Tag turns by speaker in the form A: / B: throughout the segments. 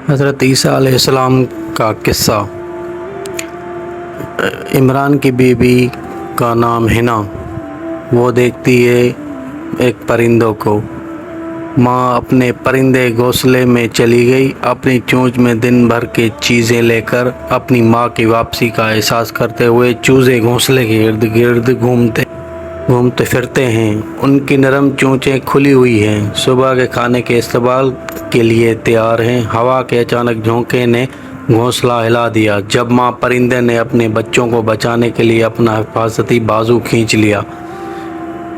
A: حضرت عیسیٰ علیہ السلام کا قصہ۔ عمران کی بیوی کا نام حنا، وہ دیکھتی ہے ایک پرندوں کو۔ ماں اپنے پرندے گھونسلے میں چلی گئی، اپنی چونچ میں دن بھر کی چیزیں لے کر اپنی ماں کی واپسی کا احساس کرتے ہوئے چوزے گھونسلے کے ارد گرد گھومتے پھرتے ہیں۔ ان کی نرم چونچیں کھلی ہوئی ہیں، صبح کے کھانے کے استقبال کے لیے تیار ہیں۔ ہوا کے اچانک جھونکے نے گھونسلہ ہلا دیا۔ جب ماں پرندے نے اپنے بچوں کو بچانے کے لیے اپنا حفاظتی بازو کھینچ لیا۔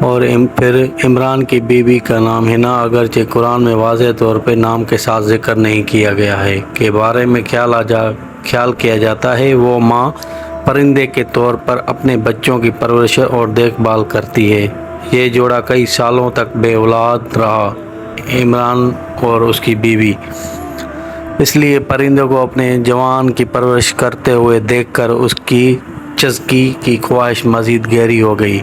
A: اور پھر عمران کی بیوی کا نام حنا، اگرچہ قرآن میں واضح طور پہ نام کے ساتھ ذکر نہیں کیا گیا ہے، کے بارے میں خیال کیا جاتا ہے وہ ماں پرندے کے طور پر اپنے بچوں کی پرورش اور دیکھ بھال کرتی ہے۔ یہ جوڑا کئی سالوں تک بے اولاد رہا، عمران اور اس کی بیوی۔ اس لیے پرندوں کو اپنے جوان کی پرورش کرتے ہوئے دیکھ کر اس کی چزکی کی خواہش مزید گہری ہو گئی۔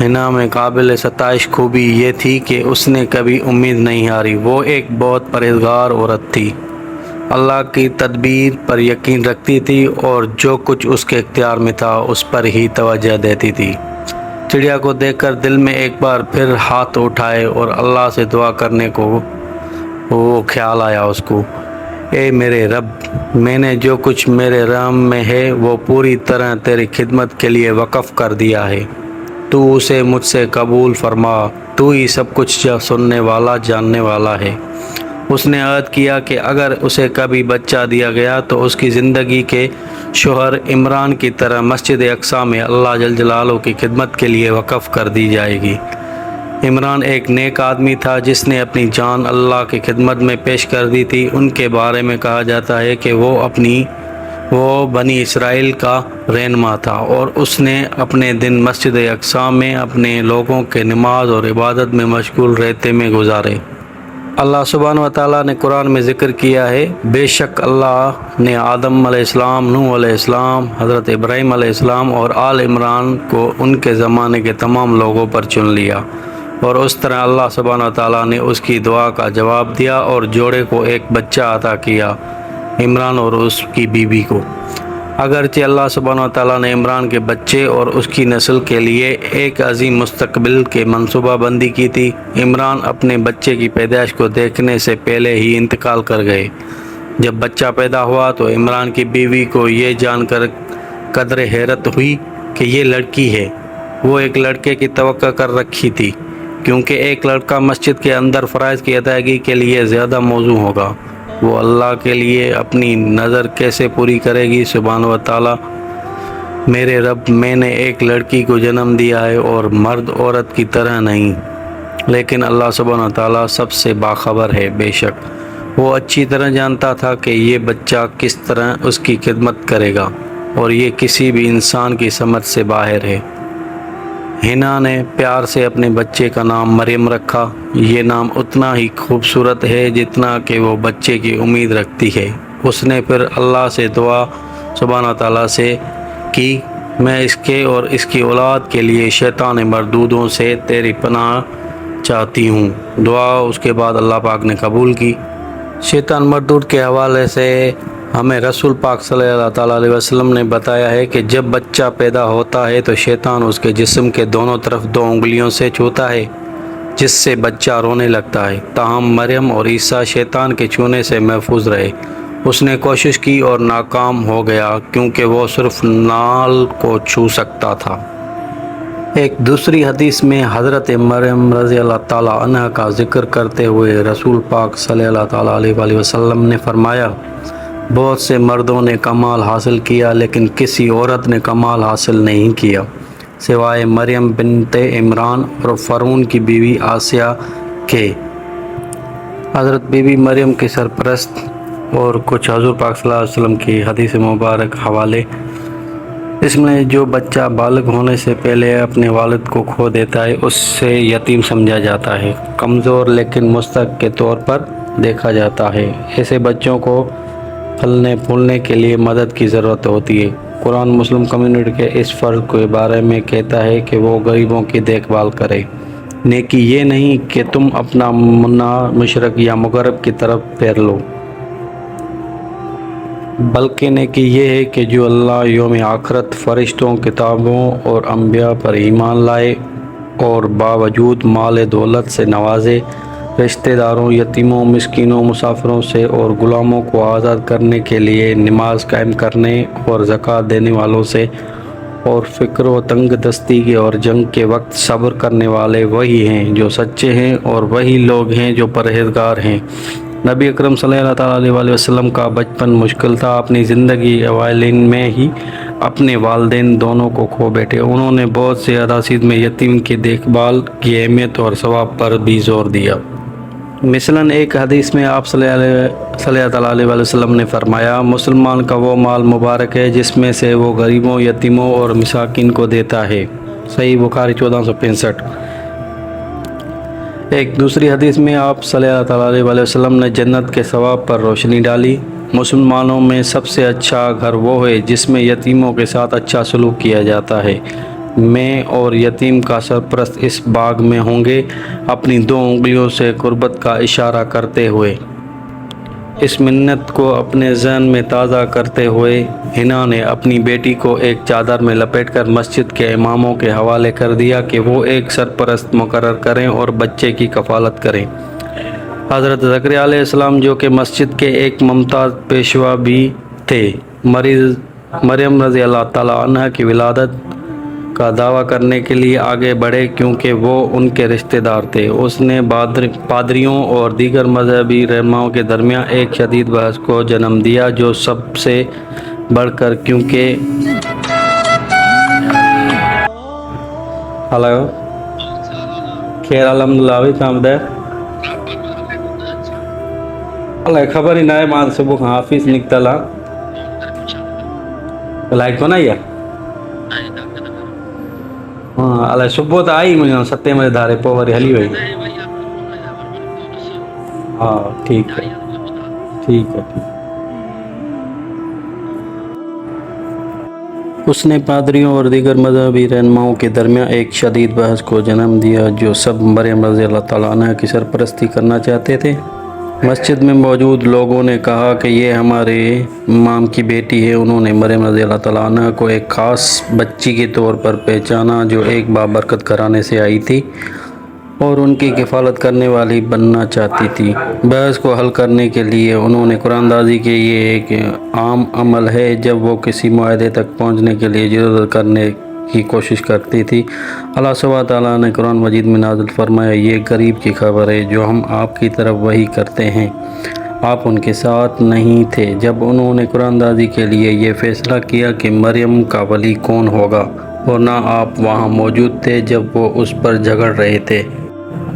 A: حنا میں قابل ستائش خوبی یہ تھی کہ اس نے کبھی امید نہیں ہاری۔ وہ ایک بہت پرہیزگار عورت تھی، اللہ کی تدبیر پر یقین رکھتی تھی اور جو کچھ اس کے اختیار میں تھا اس پر ہی توجہ دیتی تھی۔ چڑیا کو دیکھ کر دل میں ایک بار پھر ہاتھ اٹھائے اور اللہ سے دعا کرنے کو وہ خیال آیا اس کو، اے میرے رب، میں نے جو کچھ میرے رحم میں ہے وہ پوری طرح تیری خدمت کے لیے وقف کر دیا ہے، تو اسے مجھ سے قبول فرما، تو ہی سب کچھ سننے والا جاننے والا ہے۔ اس نے عہد کیا کہ اگر اسے کبھی بچہ دیا گیا تو اس کی زندگی کے شوہر عمران کی طرح مسجد اقصی میں اللہ جل جلالہ کی خدمت کے لیے وقف کر دی جائے گی۔ عمران ایک نیک آدمی تھا جس نے اپنی جان اللہ کی خدمت میں پیش کر دی تھی۔ ان کے بارے میں کہا جاتا ہے کہ وہ بنی اسرائیل کا رہنما تھا اور اس نے اپنے دن مسجد اقصی میں اپنے لوگوں کے نماز اور عبادت میں مشغول رہتے میں گزارے۔ اللہ سبحانہ و تعالیٰ نے قرآن میں ذکر کیا ہے، بے شک اللہ نے آدم علیہ السلام، نوح علیہ السلام، حضرت ابراہیم علیہ السلام اور آل عمران کو ان کے زمانے کے تمام لوگوں پر چن لیا، اور اس طرح اللہ سبحانہ و تعالیٰ نے اس کی دعا کا جواب دیا اور جوڑے کو ایک بچہ عطا کیا، عمران اور اس کی بیوی کو۔ اگرچہ اللہ سبحانہ و تعالیٰ نے عمران کے بچے اور اس کی نسل کے لیے ایک عظیم مستقبل کے منصوبہ بندی کی تھی، عمران اپنے بچے کی پیدائش کو دیکھنے سے پہلے ہی انتقال کر گئے۔ جب بچہ پیدا ہوا تو عمران کی بیوی کو یہ جان کر قدر حیرت ہوئی کہ یہ لڑکی ہے۔ وہ ایک لڑکے کی توقع کر رکھی تھی، کیونکہ ایک لڑکا مسجد کے اندر فرائض کی ادائیگی کے لیے زیادہ موزوں ہوگا۔ وہ اللہ کے لیے اپنی نظر کیسے پوری کرے گی؟ سبحانہ و تعالیٰ، میرے رب، میں نے ایک لڑکی کو جنم دیا ہے اور مرد عورت کی طرح نہیں، لیکن اللہ سبحانہ و تعالیٰ سب سے باخبر ہے۔ بے شک وہ اچھی طرح جانتا تھا کہ یہ بچہ کس طرح اس کی خدمت کرے گا، اور یہ کسی بھی انسان کی سمجھ سے باہر ہے۔ حنا نے پیار سے اپنے بچے کا نام مریم رکھا۔ یہ نام اتنا ہی خوبصورت ہے جتنا کہ وہ بچے کی امید رکھتی ہے۔ اس نے پھر اللہ سے دعا سبحانہ تعالیٰ سے کی، میں اس کے اور اس کی اولاد کے لیے شیطان مردودوں سے تیری پناہ چاہتی ہوں۔ دعا اس کے بعد اللہ پاک نے قبول کی۔ شیطان مردود کے حوالے سے ہمیں رسول پاک صلی اللہ تعالیٰ علیہ وسلم نے بتایا ہے کہ جب بچہ پیدا ہوتا ہے تو شیطان اس کے جسم کے دونوں طرف 2 انگلیوں سے چھوتا ہے، جس سے بچہ رونے لگتا ہے۔ تاہم مریم اور عیسیٰ شیطان کے چھونے سے محفوظ رہے۔ اس نے کوشش کی اور ناکام ہو گیا کیونکہ وہ صرف نال کو چھو سکتا تھا۔ ایک دوسری حدیث میں حضرت مریم رضی اللہ تعالیٰ عنہ کا ذکر کرتے ہوئے رسول پاک صلی اللہ تعالیٰ علیہ وسلم نے فرمایا، بہت سے مردوں نے کمال حاصل کیا لیکن کسی عورت نے کمال حاصل نہیں کیا سوائے مریم بنت عمران اور فرعون کی بیوی آسیہ کے۔ حضرت بی بی مریم کی سرپرست اور کچھ حضور پاک صلی اللہ علیہ وسلم کی حدیث مبارک حوالے۔ اس میں جو بچہ بالغ ہونے سے پہلے اپنے والد کو کھو دیتا ہے اس سے یتیم سمجھا جاتا ہے، کمزور لیکن مستحق کے طور پر دیکھا جاتا ہے۔ ایسے بچوں کو پھلنے پھولنے کے لیے مدد کی ضرورت ہوتی ہے۔ قرآن مسلم کمیونٹی کے اس فرض کے بارے میں کہتا ہے کہ وہ غریبوں کی دیکھ بھال کرے۔ نیکی یہ نہیں کہ تم اپنا منا مشرق یا مغرب کی طرف پھیر لو۔ بلکہ نیکی یہ ہے کہ جو اللہ یوم آخرت فرشتوں کتابوں اور انبیاء پر ایمان لائے اور باوجود مال دولت سے نوازے، رشتہ داروں، یتیموں، مسکینوں، مسافروں سے اور غلاموں کو آزاد کرنے کے لیے نماز قائم کرنے اور زکوٰۃ دینے والوں سے اور فقر و تنگ دستی کے اور جنگ کے وقت صبر کرنے والے وہی ہیں جو سچے ہیں اور وہی لوگ ہیں جو پرہیزگار ہیں۔ نبی اکرم صلی اللہ علیہ وآلہ وسلم کا بچپن مشکل تھا۔ اپنی زندگی اوائل میں ہی اپنے والدین دونوں کو کھو بیٹھے۔ انہوں نے بہت سے احادیث میں یتیم کی دیکھ بھال کی اہمیت اور ثواب پر بھی زور دیا۔ مثلاً ایک حدیث میں آپ صلی اللہ علیہ وآلہ وسلم نے فرمایا، مسلمان کا وہ مال مبارک ہے جس میں سے وہ غریبوں، یتیموں اور مساکین کو دیتا ہے۔ صحیح بخاری 1465۔ ایک دوسری حدیث میں آپ صلی اللہ علیہ وآلہ وسلم نے جنت کے ثواب پر روشنی ڈالی۔ مسلمانوں میں سب سے اچھا گھر وہ ہے جس میں یتیموں کے ساتھ اچھا سلوک کیا جاتا ہے۔ میں اور یتیم کا سرپرست اس باغ میں ہوں گے۔ اپنی 2 انگلیوں سے قربت کا اشارہ کرتے ہوئے اس منت کو اپنے ذہن میں تازہ کرتے ہوئے حنا نے اپنی بیٹی کو ایک چادر میں لپیٹ کر مسجد کے اماموں کے حوالے کر دیا کہ وہ ایک سرپرست مقرر کریں اور بچے کی کفالت کریں۔ حضرت زکریا علیہ السلام جو کہ مسجد کے ایک ممتاز پیشوا بھی تھے، مریم رضی اللہ تعالیٰ عنہ کی ولادت کا دعویٰ کرنے کے لیے آگے بڑھے کیونکہ وہ ان کے رشتہ دار تھے۔ اس نے پادریوں اور دیگر مذہبی رہنماؤں کے درمیان ایک شدید بحث کو جنم دیا، جو سب سے بڑھ کر کیونکہ ہلو خیر الحمدللہ بھی کام دے اللہ خبر ہی نہ ہے مان صبح آفس نکتا لا لائک کو نا یا ہاں اللہ صبح تو آئی مجھے 7 بجے دھارے پوری ہلی ہوئی۔ ہاں ٹھیک ہے ٹھیک ہے۔ اس نے پادریوں اور دیگر مذہبی رہنماؤں کے درمیان ایک شدید بحث کو جنم دیا، جو سب مریم رضی اللہ تعالیٰ عنہ کی سرپرستی کرنا چاہتے تھے۔ مسجد میں موجود لوگوں نے کہا کہ یہ ہمارے امام کی بیٹی ہے۔ انہوں نے مریم رضی اللہ تعالیٰ عنہ کو ایک خاص بچی کے طور پر پہچانا جو ایک بابرکت گھرانے سے آئی تھی اور ان کی کفالت کرنے والی بننا چاہتی تھی۔ بحث کو حل کرنے کے لیے انہوں نے قرآن دازی کہ یہ ایک عام عمل ہے جب وہ کسی معاہدے تک پہنچنے کے لیے جدوجہد کرنے کی کوشش کرتی تھی۔ اللہ سبحانہ تعالیٰ نے قرآن مجید میں نازل فرمایا، یہ غریب کی خبر ہے جو ہم آپ کی طرف وحی کرتے ہیں، آپ ان کے ساتھ نہیں تھے جب انہوں نے قرآن دازی کے لیے یہ فیصلہ کیا کہ مریم کا ولی کون ہوگا، اور نہ آپ وہاں موجود تھے جب وہ اس پر جھگڑ رہے تھے۔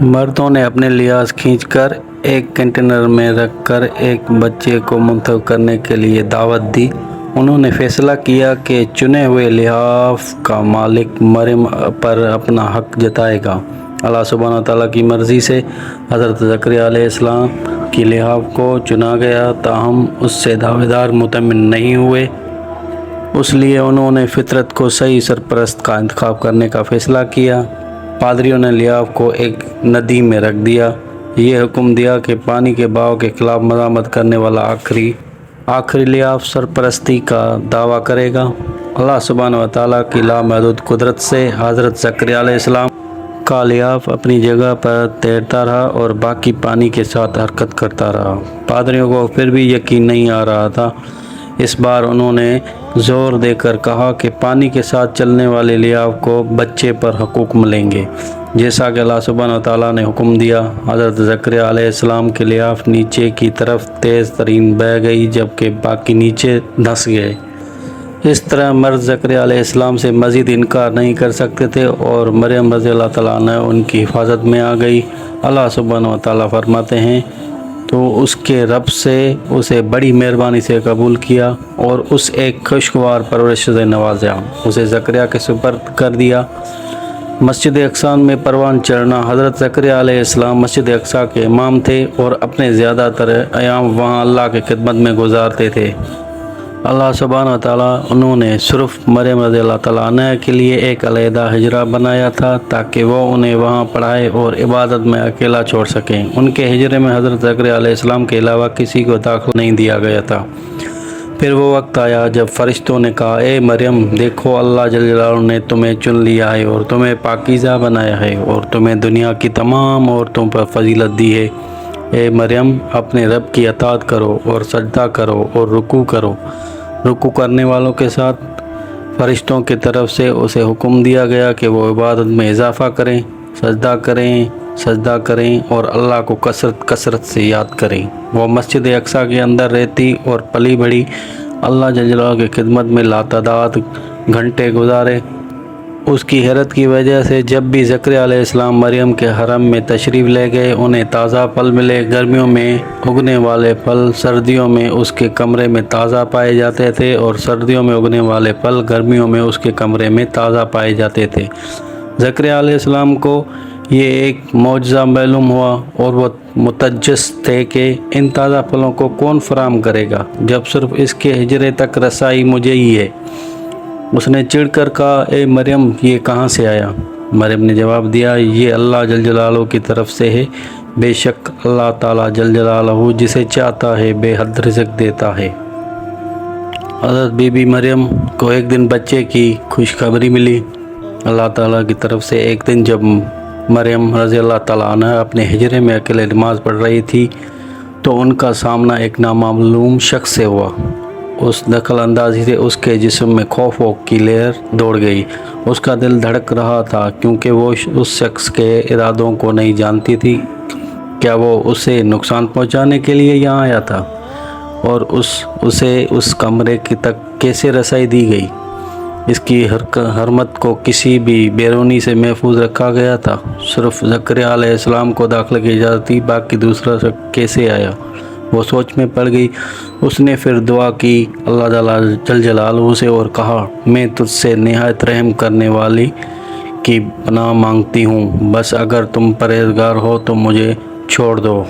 A: مردوں نے اپنے لحاظ کھینچ کر ایک کنٹینر میں رکھ کر ایک بچے کو منتخب کرنے کے لیے دعوت دی۔ انہوں نے فیصلہ کیا کہ چنے ہوئے لحاف کا مالک مریم پر اپنا حق جتائے گا۔ اللہ سبحانہ تعالیٰ کی مرضی سے حضرت زکریا علیہ السلام کی لحاف کو چنا گیا، تاہم اس سے دعوے دار مطمئن نہیں ہوئے، اس لیے انہوں نے فطرت کو صحیح سرپرست کا انتخاب کرنے کا فیصلہ کیا۔ پادریوں نے لحاف کو ایک ندی میں رکھ دیا، یہ حکم دیا کہ پانی کے بہاؤ کے خلاف مزاحمت کرنے والا آخری لحاف سرپرستی کا دعویٰ کرے گا۔ اللہ سبحانہ و تعالیٰ کی لامحدود قدرت سے حضرت زکریا علیہ السلام کا لحاف اپنی جگہ پر تیرتا رہا اور باقی پانی کے ساتھ حرکت کرتا رہا۔ پادریوں کو پھر بھی یقین نہیں آ رہا تھا۔ اس بار انہوں نے زور دے کر کہا کہ پانی کے ساتھ چلنے والے لحاف کو بچے پر حقوق ملیں گے، جیسا کہ اللہ سبحانہ تعالیٰ نے حکم دیا۔ حضرت زکریا علیہ السلام کے لحاف نیچے کی طرف تیز ترین بہہ گئی جبکہ باقی نیچے دھنس گئے۔ اس طرح مرد زکریا علیہ السلام سے مزید انکار نہیں کر سکتے تھے اور مریم رضی اللہ تعالیٰ عنہ ان کی حفاظت میں آ گئی۔ اللہ سبحانہ و تعالیٰ فرماتے ہیں، تو اس کے رب سے اسے بڑی مہربانی سے قبول کیا اور اس ایک خوشگوار پرورش سے نوازا، اسے زکریا کے سپرد کر دیا۔ مسجد اقصی میں پروان چڑھنا۔ حضرت زکریا علیہ السلام مسجد اقصی کے امام تھے اور اپنے زیادہ تر ایام وہاں اللہ کی خدمت میں گزارتے تھے۔ اللہ سبحانہ تعالیٰ انہوں نے صرف مریم رضی اللہ تعالیٰ عنہ کے لیے ایک علیحدہ حجرہ بنایا تھا تاکہ وہ انہیں وہاں پڑھائے اور عبادت میں اکیلا چھوڑ سکیں۔ ان کے حجرے میں حضرت زکریا علیہ السلام کے علاوہ کسی کو داخل نہیں دیا گیا تھا۔ پھر وہ وقت آیا جب فرشتوں نے کہا اے مریم دیکھو اللہ جل جلالہ نے تمہیں چن لیا ہے اور تمہیں پاکیزہ بنایا ہے اور تمہیں دنیا کی تمام عورتوں پر فضیلت دی ہے۔ اے مریم اپنے رب کی اطاعت کرو اور سجدہ کرو اور رکوع کرو۔ رکوع کرنے والوں کے ساتھ فرشتوں کی طرف سے اسے حکم دیا گیا کہ وہ عبادت میں اضافہ کریں، سجدہ کریں اور اللہ کو کثرت سے یاد کریں۔ وہ مسجد اقصیٰ کے اندر رہتی اور پلی بڑھی اللہ جل جلالہ کی خدمت میں لاتعداد گھنٹے گزارے۔ اس کی حیرت کی وجہ سے جب بھی زکریا علیہ السلام مریم کے حرم میں تشریف لے گئے انہیں تازہ پھل ملے۔ گرمیوں میں اگنے والے پھل سردیوں میں اس کے کمرے میں تازہ پائے جاتے تھے اور سردیوں میں اگنے والے پھل گرمیوں میں اس کے کمرے میں تازہ پائے جاتے تھے۔ زکریا علیہ السلام کو یہ ایک معجزہ معلوم ہوا اور وہ متجس تھے کہ ان تازہ پھلوں کو کون فراہم کرے گا جب صرف اس کے حجرے تک رسائی مجھے ہی ہے۔ اس نے چڑھ کر کہا اے مریم یہ کہاں سے آیا؟ مریم نے جواب دیا یہ اللہ جل جلالہ کی طرف سے ہے، بے شک اللہ تعالیٰ جل جلالہ جسے چاہتا ہے بے حد رزق دیتا ہے۔ حضرت بی بی مریم کو ایک دن بچے کی خوشخبری ملی اللہ تعالیٰ کی طرف سے۔ ایک دن جب مریم رضی اللہ تعالیٰ عنہ اپنے حجرے میں اکیلے نماز پڑھ رہی تھی تو ان کا سامنا ایک نامعلوم شخص سے ہوا۔ اس دخل اندازی سے اس کے جسم میں خوف کی لہر دوڑ گئی۔ اس کا دل دھڑک رہا تھا کیونکہ وہ اس شخص کے ارادوں کو نہیں جانتی تھی۔ کیا وہ اسے نقصان پہنچانے کے لیے یہاں آیا تھا؟ اور اسے اس کمرے تک کیسے رسائی دی گئی؟ اس کی حرمت کو کسی بھی بیرونی سے محفوظ رکھا گیا تھا؟ صرف زکریا علیہ السلام کو داخلے کی اجازت تھی، باقی دوسرا شخص کیسے آیا؟ وہ سوچ میں پڑ گئی۔ اس نے پھر دعا کی اللہ جل جلالہ سے اور کہا میں تجھ سے نہایت رحم کرنے والی کی پناہ مانگتی ہوں، بس اگر تم پرہیزگار ہو تو مجھے چھوڑ دو۔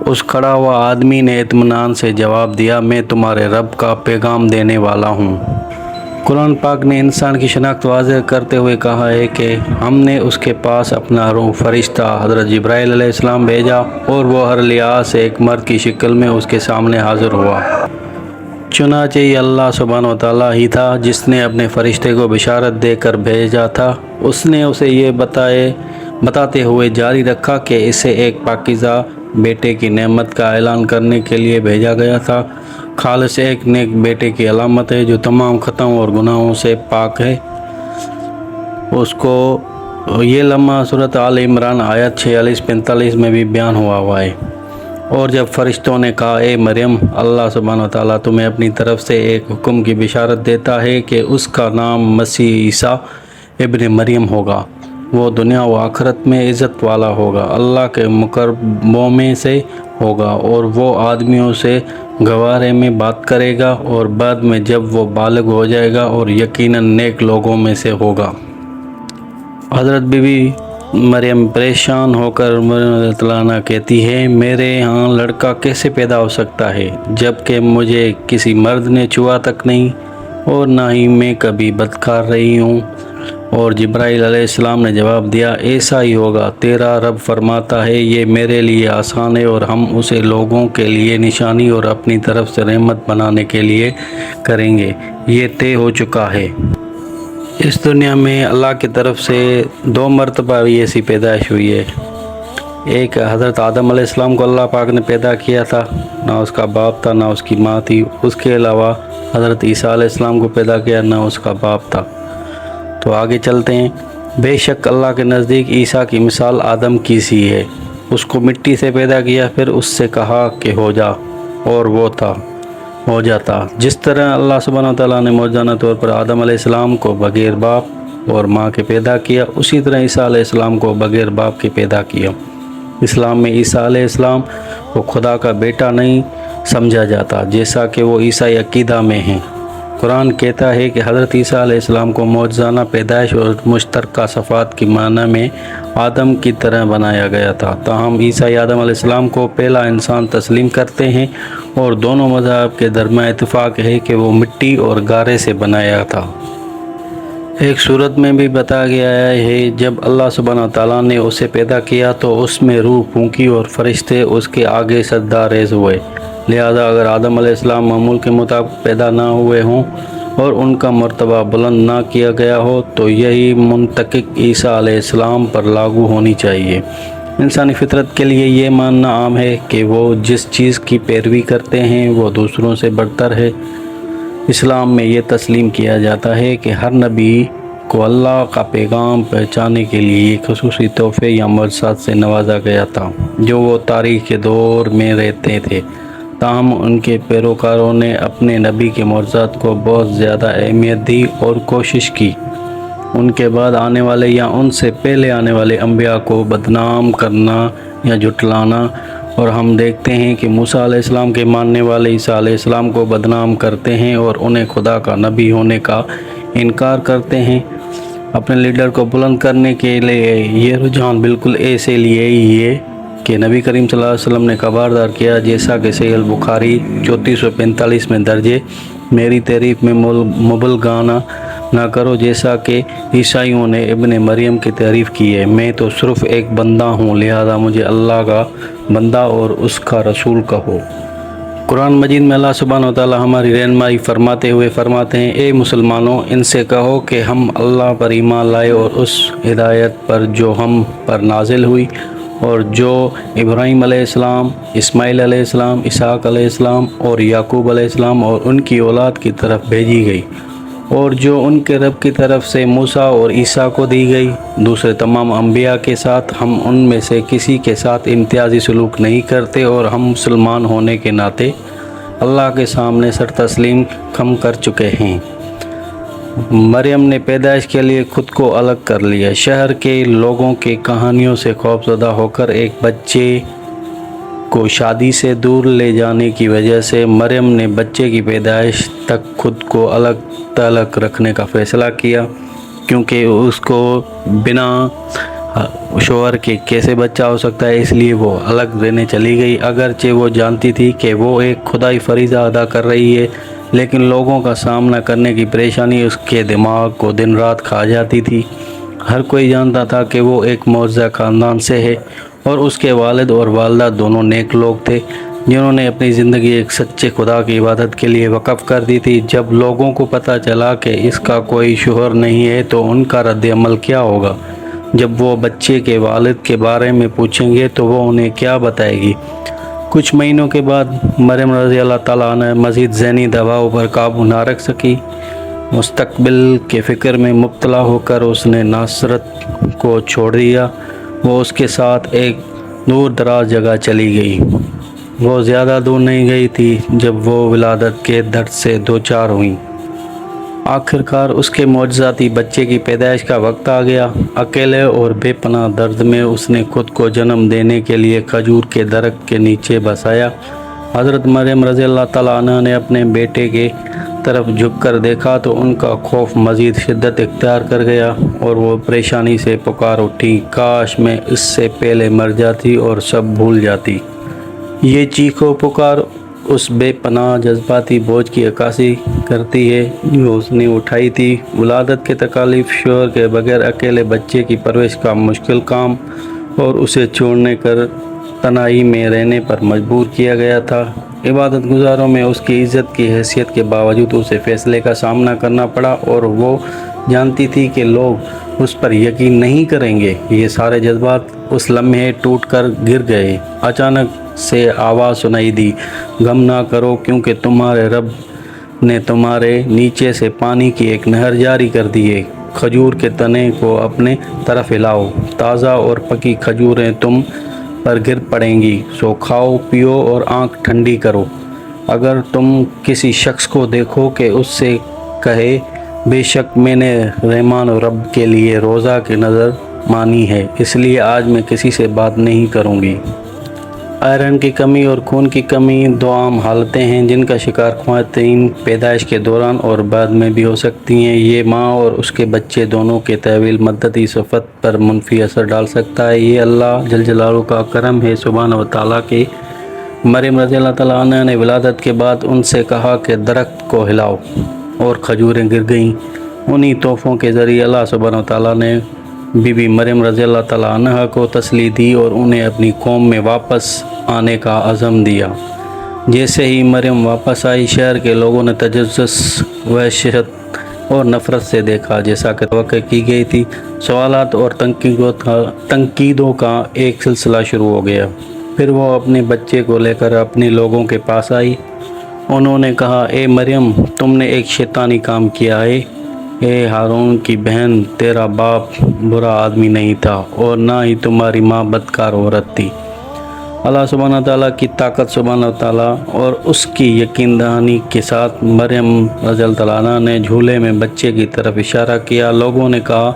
A: اس کھڑا ہوا آدمی نے اطمینان سے جواب دیا میں تمہارے رب کا پیغام دینے والا ہوں۔ قرآن پاک نے انسان کی شناخت واضح کرتے ہوئے کہا ہے کہ ہم نے اس کے پاس اپنا روح فرشتہ حضرت جبرائیل علیہ السلام بھیجا اور وہ ہر لحاظ سے ایک مرد کی شکل میں اس کے سامنے حاضر ہوا۔ چنانچہ یہ اللہ سبحانہ و تعالیٰ ہی تھا جس نے اپنے فرشتے کو بشارت دے کر بھیجا تھا۔ اس نے اسے یہ بتاتے ہوئے جاری رکھا کہ اسے ایک پاکیزہ بیٹے کی نعمت کا اعلان کرنے کے لیے بھیجا گیا تھا۔ خالص ایک نیک بیٹے کی علامت ہے جو تمام خطاؤں اور گناہوں سے پاک ہے۔ اس کو یہ لمحہ سورۃ آل عمران آیت 46-45 میں بھی بیان ہوا ہے۔ اور جب فرشتوں نے کہا اے مریم اللہ سبحانہ وتعالیٰ تمہیں اپنی طرف سے ایک حکم کی بشارت دیتا ہے کہ اس کا نام مسیح عیسیٰ ابن مریم ہوگا، وہ دنیا و آخرت میں عزت والا ہوگا، اللہ کے مقربوں میں سے ہوگا اور وہ آدمیوں سے گوارے میں بات کرے گا اور بعد میں جب وہ بالغ ہو جائے گا اور یقیناً نیک لوگوں میں سے ہوگا۔ حضرت بی بی مریم پریشان ہو کر اللہ کہتی ہے میرے ہاں لڑکا کیسے پیدا ہو سکتا ہے جب کہ مجھے کسی مرد نے چھوا تک نہیں اور نہ ہی میں کبھی بدکار رہی ہوں۔ اور جبرائیل علیہ السلام نے جواب دیا ایسا ہی ہوگا، تیرا رب فرماتا ہے یہ میرے لیے آسان ہے اور ہم اسے لوگوں کے لیے نشانی اور اپنی طرف سے رحمت بنانے کے لیے کریں گے، یہ طے ہو چکا ہے۔ اس دنیا میں اللہ کی طرف سے 2 مرتبہ بھی ایسی پیدائش ہوئی ہے۔ ایک حضرت آدم علیہ السلام کو اللہ پاک نے پیدا کیا تھا، نہ اس کا باپ تھا نہ اس کی ماں تھی۔ اس کے علاوہ حضرت عیسیٰ علیہ السلام کو پیدا کیا، نہ اس کا باپ تھا۔ تو آگے چلتے ہیں۔ بے شک اللہ کے نزدیک عیسیٰ کی مثال آدم کی سی ہے، اس کو مٹی سے پیدا کیا، پھر اس سے کہا کہ ہو جا اور وہ تھا، ہو جاتا۔ جس طرح اللہ سبحانہ تعالیٰ نے موجزانہ طور پر آدم علیہ السلام کو بغیر باپ اور ماں کے پیدا کیا، اسی طرح عیسیٰ علیہ السلام کو بغیر باپ کے پیدا کیا۔ اسلام میں عیسیٰ علیہ السلام کو خدا کا بیٹا نہیں سمجھا جاتا جیسا کہ وہ عیسائی عقیدہ میں ہیں۔ قرآن کہتا ہے کہ حضرت عیسیٰ علیہ السلام کو معجزانہ پیدائش اور مشترکہ صفات کی معنی میں آدم کی طرح بنایا گیا تھا، تاہم عیسائی آدم علیہ السلام کو پہلا انسان تسلیم کرتے ہیں اور دونوں مذاہب کے درمیان اتفاق ہے کہ وہ مٹی اور گارے سے بنایا تھا۔ ایک صورت میں بھی بتایا گیا ہے جب اللہ سبحانہ تعالیٰ نے اسے پیدا کیا تو اس میں روح پھونکی اور فرشتے اس کے آگے سجدہ ریز ہوئے، لہذا اگر آدم علیہ السلام معمول کے مطابق پیدا نہ ہوئے ہوں اور ان کا مرتبہ بلند نہ کیا گیا ہو تو یہی منطق عیسیٰ علیہ السلام پر لاگو ہونی چاہیے۔ انسانی فطرت کے لیے یہ ماننا عام ہے کہ وہ جس چیز کی پیروی کرتے ہیں وہ دوسروں سے برتر ہے۔ اسلام میں یہ تسلیم کیا جاتا ہے کہ ہر نبی کو اللہ کا پیغام پہنچانے کے لیے خصوصی تحفے یا معجزات سے نوازا گیا تھا جو وہ تاریخ کے دور میں رہتے تھے۔ تاہم ان کے پیروکاروں نے اپنے نبی کے معجزات کو بہت زیادہ اہمیت دی اور کوشش کی ان کے بعد آنے والے یا ان سے پہلے آنے والے انبیاء کو بدنام کرنا یا جھٹلانا، اور ہم دیکھتے ہیں کہ موسیٰ علیہ السلام کے ماننے والے عیسیٰ علیہ السلام کو بدنام کرتے ہیں اور انہیں خدا کا نبی ہونے کا انکار کرتے ہیں۔ اپنے لیڈر کو بلند کرنے کے لیے یہ رجحان بالکل ایسے لیے یہ کہ نبی کریم صلی اللہ علیہ وسلم نے خبردار کیا، جیسا کہ صحیح البخاری 3445 میں درج ہے، میری تعریف میں مبالغہ نہ کرو جیسا کہ عیسائیوں نے ابن مریم کی تعریف کی ہے۔ میں تو صرف ایک بندہ ہوں، لہذا مجھے اللہ کا بندہ اور اس کا رسول کہو۔ قرآن مجید میں اللہ سبحانہ و تعالی ہماری رہنمائی فرماتے ہوئے فرماتے ہیں، اے مسلمانوں، ان سے کہو کہ ہم اللہ پر ایمان لائے اور اس ہدایت پر جو ہم پر نازل ہوئی اور جو ابراہیم علیہ السلام، اسماعیل علیہ السلام، اسحاق علیہ السلام اور یعقوب علیہ السلام اور ان کی اولاد کی طرف بھیجی گئی، اور جو ان کے رب کی طرف سے موسیٰ اور عیسیٰ کو دی گئی۔ دوسرے تمام انبیاء کے ساتھ ہم ان میں سے کسی کے ساتھ امتیازی سلوک نہیں کرتے، اور ہم مسلمان ہونے کے ناطے اللہ کے سامنے سر تسلیم خم کر چکے ہیں۔ مریم نے پیدائش کے لیے خود کو الگ کر لیا۔ شہر کے لوگوں کی کہانیوں سے خوفزدہ ہو کر ایک بچے کو شادی سے دور لے جانے کی وجہ سے مریم نے بچے کی پیدائش تک خود کو الگ تھلگ رکھنے کا فیصلہ کیا، کیونکہ اس کو بنا شوہر کے کیسے بچہ ہو سکتا ہے، اس لیے وہ الگ رہنے چلی گئی۔ اگرچہ وہ جانتی تھی کہ وہ ایک خدائی فریضہ ادا کر رہی ہے، لیکن لوگوں کا سامنا کرنے کی پریشانی اس کے دماغ کو دن رات کھا جاتی تھی۔ ہر کوئی جانتا تھا کہ وہ ایک معجزہ خاندان سے ہے، اور اس کے والد اور والدہ دونوں نیک لوگ تھے جنہوں نے اپنی زندگی ایک سچے خدا کی عبادت کے لیے وقف کر دی تھی۔ جب لوگوں کو پتہ چلا کہ اس کا کوئی شوہر نہیں ہے تو ان کا رد عمل کیا ہوگا؟ جب وہ بچے کے والد کے بارے میں پوچھیں گے تو وہ انہیں کیا بتائے گی؟ کچھ مہینوں کے بعد مریم رضی اللہ تعالیٰ عنہ مزید ذہنی دباؤ پر قابو نہ رکھ سکی۔ مستقبل کے فکر میں مبتلا ہو کر اس نے ناصرت کو چھوڑ دیا۔ وہ اس کے ساتھ ایک دور دراز جگہ چلی گئی۔ وہ زیادہ دور نہیں گئی تھی جب وہ ولادت کے درد سے دوچار ہوئیں۔ آخرکار اس کے معجزاتی بچے کی پیدائش کا وقت آ گیا۔ اکیلے اور بے پناہ درد میں اس نے خود کو جنم دینے کے لیے کھجور کے درخت کے نیچے بسایا۔ حضرت مریم رضی اللہ تعالیٰ عنہ نے اپنے بیٹے کے طرف جھک کر دیکھا تو ان کا خوف مزید شدت اختیار کر گیا، اور وہ پریشانی سے پکار اٹھی، کاش میں اس سے پہلے مر جاتی اور سب بھول جاتی۔ یہ چیخ و پکار اس بے پناہ جذباتی بوجھ کی عکاسی کرتی ہے جو اس نے اٹھائی تھی۔ ولادت کے تکالیف، شوہر کے بغیر اکیلے بچے کی پرورش کا مشکل کام، اور اسے چھوڑنے کر تنہائی میں رہنے پر مجبور کیا گیا تھا۔ عبادت گزاروں میں اس کی عزت کی حیثیت کے باوجود اسے فیصلے کا سامنا کرنا پڑا، اور وہ جانتی تھی کہ لوگ اس پر یقین نہیں کریں گے۔ یہ سارے جذبات اس لمحے ٹوٹ کر گر گئے۔ اچانک سے آواز سنائی دی، غم نہ کرو کیونکہ تمہارے رب نے تمہارے نیچے سے پانی کی ایک نہر جاری کر دی ہے۔ کھجور کے تنے کو اپنے طرف ہلاؤ، تازہ اور پکی کھجوریں تم پر گر پڑیں گی، سو کھاؤ پیو اور آنکھ ٹھنڈی کرو۔ اگر تم کسی شخص کو دیکھو کہ اس سے کہے، بے شک میں نے رحمان و رب کے لیے روزہ کی نظر مانی ہے، اس لیے آج میں کسی سے بات نہیں کروں گی۔ آئرن کی کمی اور خون کی کمی دو عام حالتیں ہیں جن کا شکار خواتین پیدائش کے دوران اور بعد میں بھی ہو سکتی ہیں۔ یہ ماں اور اس کے بچے دونوں کے طویل مدتی صفت پر منفی اثر ڈال سکتا ہے۔ یہ اللہ جل جلالہ کا کرم ہے سبحانہ و تعالیٰ کے۔ مریم رضی اللہ تعالیٰ عنہ نے ولادت کے بعد ان سے کہا کہ درخت کو ہلاؤ، اور کھجوریں گر گئیں۔ انہی تحفوں کے ذریعے اللہ سبحانہ و تعالیٰ نے بی بی مریم رضی اللہ تعالیٰ عنہ کو تسلی دی اور انہیں اپنی قوم میں واپس آنے کا عزم دیا۔ جیسے ہی مریم واپس آئی، شہر کے لوگوں نے تجسس، وحشت اور نفرت سے دیکھا جیسا کہ توقع کی گئی تھی۔ سوالات اور تنقیدوں کا ایک سلسلہ شروع ہو گیا۔ پھر وہ اپنے بچے کو لے کر اپنے لوگوں کے پاس آئی۔ انہوں نے کہا، اے مریم، تم نے ایک شیطانی کام کیا ہے۔ اے ہارون کی بہن، تیرا باپ برا آدمی نہیں تھا اور نہ ہی تمہاری ماں بدکار عورت تھی۔ اللہ سبحانہ تعالیٰ کی طاقت سبحانہ تعالیٰ اور اس کی یقین دہانی کے ساتھ مریم رضی اللہ عنہا نے جھولے میں بچے کی طرف اشارہ کیا۔ لوگوں نے کہا،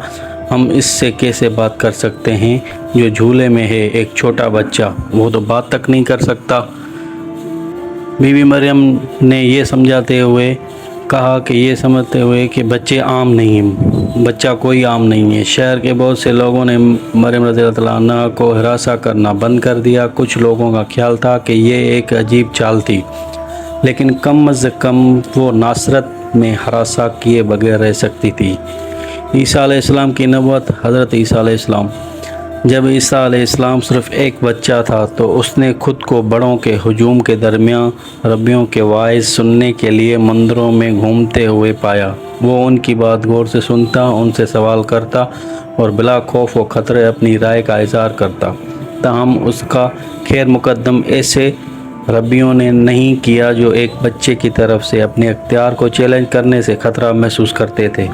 A: ہم اس سے کیسے بات کر سکتے ہیں جو جھولے میں ہے؟ ایک چھوٹا بچہ، وہ تو بات تک نہیں کر سکتا۔ بی بی مریم نے یہ سمجھاتے ہوئے کہا کہ یہ سمجھتے ہوئے کہ بچہ کوئی عام نہیں ہے۔ شہر کے بہت سے لوگوں نے مریم رضی اللہ عنہا کو ہراساں کرنا بند کر دیا۔ کچھ لوگوں کا خیال تھا کہ یہ ایک عجیب چال تھی، لیکن کم از کم وہ ناصرت میں ہراساں کیے بغیر رہ سکتی تھی۔ عیسیٰ علیہ السلام کی نبوت۔ حضرت عیسیٰ علیہ السلام، جب عیسیٰ علیہ السلام صرف ایک بچہ تھا تو اس نے خود کو بڑوں کے ہجوم کے درمیان ربیوں کے واعظ سننے کے لیے مندروں میں گھومتے ہوئے پایا۔ وہ ان کی بات غور سے سنتا، ان سے سوال کرتا اور بلا خوف و خطرے اپنی رائے کا اظہار کرتا۔ تاہم اس کا خیر مقدم ایسے ربیوں نے نہیں کیا جو ایک بچے کی طرف سے اپنے اختیار کو چیلنج کرنے سے خطرہ محسوس کرتے تھے۔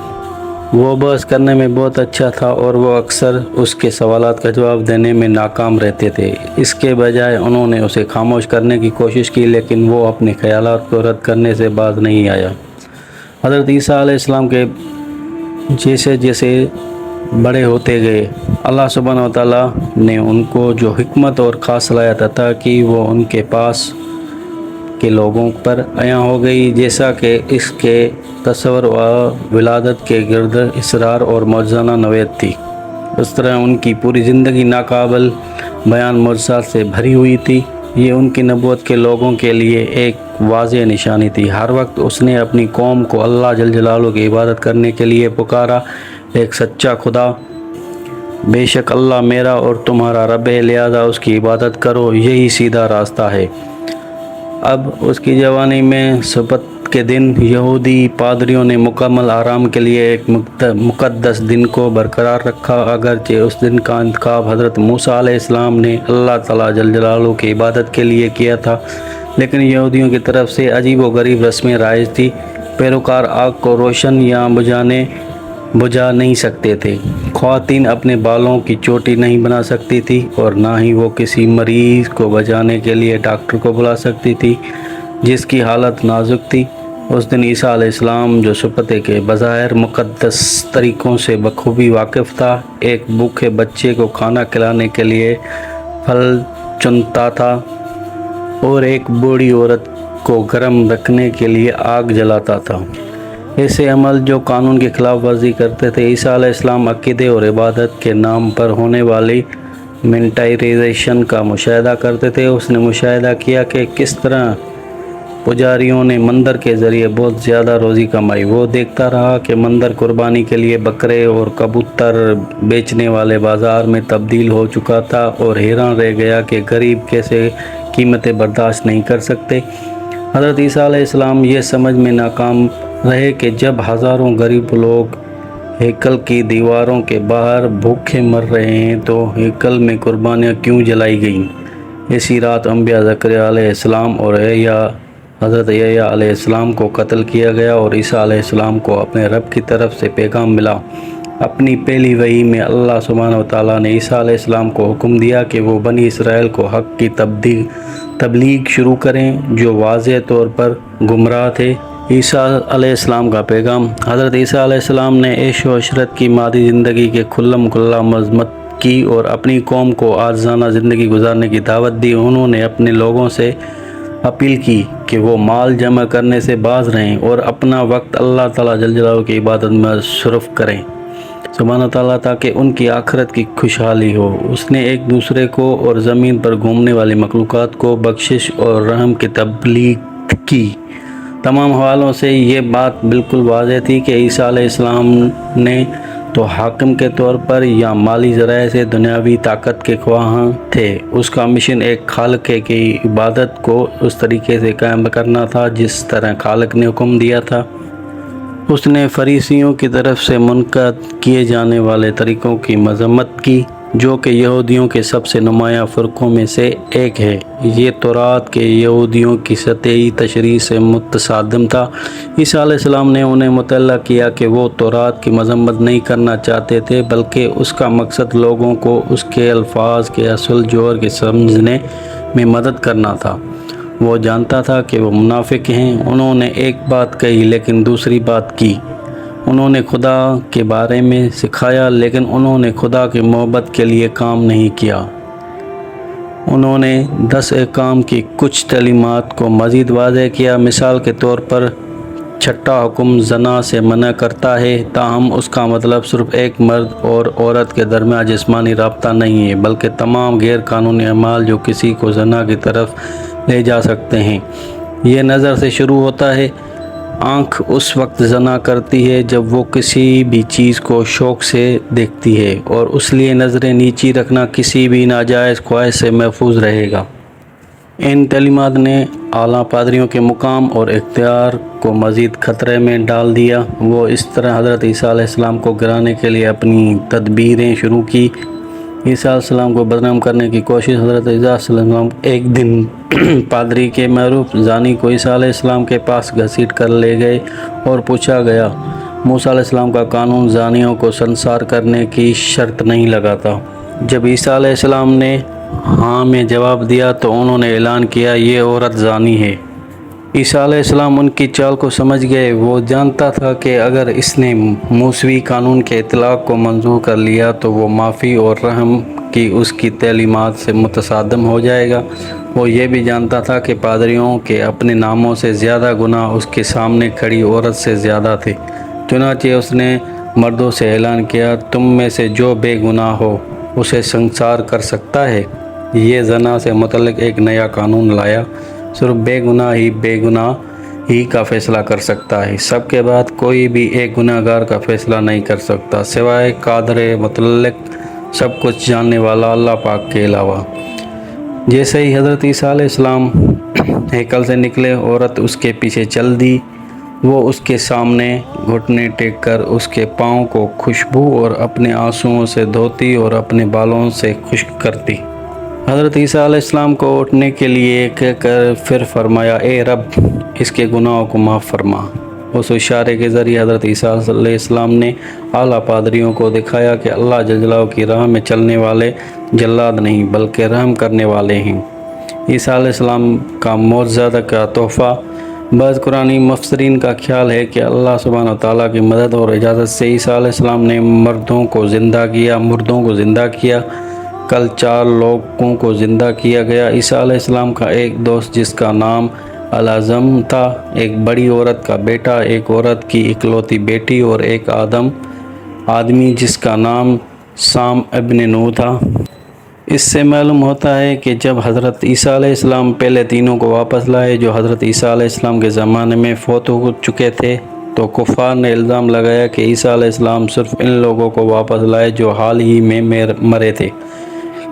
A: وہ بحث کرنے میں بہت اچھا تھا اور وہ اکثر اس کے سوالات کا جواب دینے میں ناکام رہتے تھے۔ اس کے بجائے انہوں نے اسے خاموش کرنے کی کوشش کی، لیکن وہ اپنے خیالات کو رد کرنے سے باز نہیں آیا۔ حضرت عیسیٰ علیہ السلام کے جیسے جیسے بڑے ہوتے گئے، اللہ سبحانہ و تعالیٰ نے ان کو جو حکمت اور خاص صلاحیت عطا کی وہ ان کے پاس کے لوگوں پر عیاں ہو گئی، جیسا کہ اس کے تصور و ولادت کے گرد اصرار اور معجزانہ نوعیت تھی۔ اس طرح ان کی پوری زندگی ناقابل بیان معجزات سے بھری ہوئی تھی۔ یہ ان کی نبوت کے لوگوں کے لیے ایک واضح نشانی تھی۔ ہر وقت اس نے اپنی قوم کو اللہ جل جلالہ کی عبادت کرنے کے لیے پکارا، ایک سچا خدا، بے شک اللہ میرا اور تمہارا رب ہے، لہذا اس کی عبادت کرو، یہی سیدھا راستہ ہے۔ اب اس کی جوانی میں سبت کے دن یہودی پادریوں نے مکمل آرام کے لیے ایک مقدس دن کو برقرار رکھا۔ اگرچہ اس دن کا انتخاب حضرت موسیٰ علیہ السلام نے اللہ تعالیٰ جل جلالہ کی عبادت کے لیے کیا تھا، لیکن یہودیوں کی طرف سے عجیب و غریب رسمیں رائج تھی۔ پیروکار آگ کو روشن یا بجھا نہیں سکتے تھے، خواتین اپنے بالوں کی چوٹی نہیں بنا سکتی تھی اور نہ ہی وہ کسی مریض کو بچانے کے لیے ڈاکٹر کو بلا سکتی تھی جس کی حالت نازک تھی۔ اس دن عیسیٰ علیہ السلام، جو سپتے کے بظاہر مقدس طریقوں سے بخوبی واقف تھا، ایک بھوکے بچے کو کھانا کھلانے کے لیے پھل چنتا تھا اور ایک بوڑھی عورت کو گرم رکھنے کے لیے آگ جلاتا تھا۔ ایسے عمل جو قانون کی خلاف ورزی کرتے تھے۔ عیسیٰ علیہ السلام عقیدے اور عبادت کے نام پر ہونے والی ملٹائزیشن کا مشاہدہ کرتے تھے۔ اس نے مشاہدہ کیا کہ کس طرح پجاریوں نے مندر کے ذریعے بہت زیادہ روزی کمائی۔ وہ دیکھتا رہا کہ مندر قربانی کے لیے بکرے اور کبوتر بیچنے والے بازار میں تبدیل ہو چکا تھا، اور حیران رہ گیا کہ غریب کیسے قیمتیں برداشت نہیں کر سکتے۔ حضرت عیسیٰ علیہ السلام یہ سمجھ میں ناکام رہے کہ جب ہزاروں غریب لوگ ہیکل کی دیواروں کے باہر بھوکے مر رہے ہیں تو ہیکل میں قربانیاں کیوں جلائی گئیں؟ اسی رات انبیاء زکریا علیہ السلام اور حضرت یحییٰ علیہ السلام کو قتل کیا گیا، اور عیسیٰ علیہ السلام کو اپنے رب کی طرف سے پیغام ملا۔ اپنی پہلی وحی میں اللہ سبحانہ و تعالیٰ نے عیسیٰ علیہ السلام کو حکم دیا کہ وہ بنی اسرائیل کو حق کی تبلیغ شروع کریں جو واضح طور پر گمراہ تھے۔ عیسیٰ علیہ السلام کا پیغام۔ حضرت عیسیٰ علیہ السلام نے عیش و عشرت کی مادی زندگی کے کھلم کھلا مذمت کی اور اپنی قوم کو عاجزانہ زندگی گزارنے کی دعوت دی۔ انہوں نے اپنے لوگوں سے اپیل کی کہ وہ مال جمع کرنے سے باز رہیں اور اپنا وقت اللہ تعالیٰ جل جلالہ کی عبادت میں صرف کریں سبحانہ تعالیٰ، تاکہ ان کی آخرت کی خوشحالی ہو۔ اس نے ایک دوسرے کو اور زمین پر گھومنے والی مخلوقات کو بخشش اور رحم کی تبلیغ کی۔ تمام حوالوں سے یہ بات بالکل واضح تھی کہ عیسیٰ علیہ السلام نے تو حاکم کے طور پر یا مالی ذرائع سے دنیاوی طاقت کے خواہاں تھے۔ اس کا مشن ایک خالق کی عبادت کو اس طریقے سے قائم کرنا تھا جس طرح خالق نے حکم دیا تھا۔ اس نے فریسیوں کی طرف سے منعقد کیے جانے والے طریقوں کی مذمت کی جو کہ یہودیوں کے سب سے نمایاں فرقوں میں سے ایک ہے۔ یہ تورات کے یہودیوں کی سطحی تشریح سے متصادم تھا۔ عیسیٰ علیہ السلام نے انہیں مطلع کیا کہ وہ تورات کی مذمت نہیں کرنا چاہتے تھے بلکہ اس کا مقصد لوگوں کو اس کے الفاظ کے اصل جوہر کے سمجھنے میں مدد کرنا تھا۔ وہ جانتا تھا کہ وہ منافق ہیں۔ انہوں نے ایک بات کہی لیکن دوسری بات کی۔ انہوں نے خدا کے بارے میں سکھایا لیکن انہوں نے خدا کی محبت کے لیے کام نہیں کیا۔ انہوں نے 10 احکام کی کچھ تعلیمات کو مزید واضح کیا۔ مثال کے طور پر چھٹا حکم زنا سے منع کرتا ہے، تاہم اس کا مطلب صرف ایک مرد اور عورت کے درمیان جسمانی رابطہ نہیں ہے بلکہ تمام غیر قانونی اعمال جو کسی کو زنا کی طرف لے جا سکتے ہیں۔ یہ نظر سے شروع ہوتا ہے۔ آنکھ اس وقت زنا کرتی ہے جب وہ کسی بھی چیز کو شوق سے دیکھتی ہے اور اس لیے نظریں نیچی رکھنا کسی بھی ناجائز خواہش سے محفوظ رہے گا۔ ان تعلیمات نے اعلیٰ پادریوں کے مقام اور اختیار کو مزید خطرے میں ڈال دیا۔ وہ اس طرح حضرت عیسیٰ علیہ السلام کو گرانے کے لیے اپنی تدبیریں شروع کی۔ عیسیٰ علیہ السلام کو بدنام کرنے کی کوشش۔ حضرت عیسیٰ علیہ السلام ایک دن پادری کے معروف زانی کو عیسیٰ علیہ السلام کے پاس گھسیٹ کر لے گئے اور پوچھا گیا۔ موسیٰ علیہ السلام کا قانون زانیوں کو سنسار کرنے کی شرط نہیں لگاتا۔ جب عیسیٰ علیہ السلام نے ہاں میں جواب دیا تو انہوں نے اعلان کیا یہ عورت زانی ہے۔ عیسیٰ علیہ السلام ان کی چال کو سمجھ گئے۔ وہ جانتا تھا کہ اگر اس نے موسوی قانون کے اطلاق کو منظور کر لیا تو وہ معافی اور رحم کی اس کی تعلیمات سے متصادم ہو جائے گا۔ وہ یہ بھی جانتا تھا کہ پادریوں کے اپنے ناموں سے زیادہ گناہ اس کے سامنے کھڑی عورت سے زیادہ تھے۔ چنانچہ اس نے مردوں سے اعلان کیا تم میں سے جو بے گناہ ہو اسے سنسار کر سکتا ہے۔ یہ زنا سے متعلق ایک نیا قانون لایا۔ صرف بے گناہ ہی کا فیصلہ کر سکتا ہے۔ سب کے بعد کوئی بھی ایک گناہ گار کا فیصلہ نہیں کر سکتا سوائے قادر مطلق سب کچھ جاننے والا اللہ پاک کے علاوہ۔ جیسے ہی حضرت عیسیٰ علیہ السلام ہیکل سے نکلے عورت اس کے پیچھے چل دی۔ وہ اس کے سامنے گھٹنے ٹیک کر اس کے پاؤں کو خوشبو اور اپنے آنسوؤں سے دھوتی اور اپنے بالوں سے خشک کرتی۔ حضرت عیسیٰ علیہ السلام کو اٹھنے کے لیے کہہ کر پھر فرمایا اے رب اس کے گناہوں کو معاف فرما۔ اس اشارے کے ذریعے حضرت عیسیٰ علیہ السلام نے اعلیٰ پادریوں کو دکھایا کہ اللہ جل جلالہ کی راہ میں چلنے والے جلاد نہیں بلکہ رحم کرنے والے ہیں۔ عیسیٰ علیہ السلام کا معجزہ کا تحفہ۔ بعض قرآنی مفسرین کا خیال ہے کہ اللہ سبحانہ وتعالیٰ کی مدد اور اجازت سے عیسیٰ علیہ السلام نے مردوں کو زندہ کیا۔ کل 4 لوگوں کو زندہ کیا گیا۔ عیسیٰ علیہ السلام کا ایک دوست جس کا نام العظم تھا، ایک بڑی عورت کا بیٹا، ایک عورت کی اکلوتی بیٹی اور ایک آدمی جس کا نام سام ابن نوح تھا۔ اس سے معلوم ہوتا ہے کہ جب حضرت عیسیٰ علیہ السلام پہلے تینوں کو واپس لائے جو حضرت عیسیٰ علیہ السلام کے زمانے میں فوت ہو چکے تھے تو کفار نے الزام لگایا کہ عیسیٰ علیہ السلام صرف ان لوگوں کو واپس لائے جو حال ہی میں مرے تھے،